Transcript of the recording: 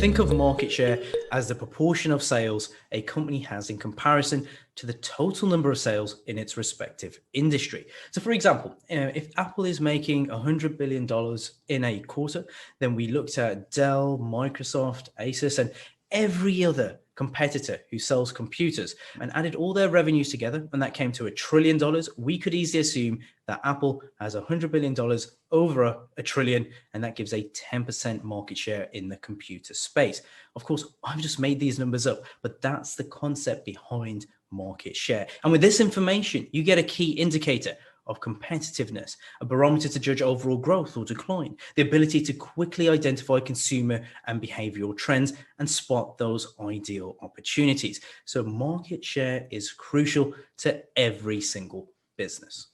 Think of market share as the proportion of sales a company has in comparison to the total number of sales in its respective industry. So for example, if Apple is making $100 billion in a quarter, then we looked at Dell, Microsoft, Asus, and every other competitor who sells computers and added all their revenues together, and that came to $1 trillion, we could easily assume that Apple has $100 billion over a trillion, and that gives a 10% market share in the computer space. Of course, I've just made these numbers up, but that's the concept behind market share. And with this information, you get a key indicator of competitiveness, a barometer to judge overall growth or decline, the ability to quickly identify consumer and behavioral trends and spot those ideal opportunities. So market share is crucial to every single business.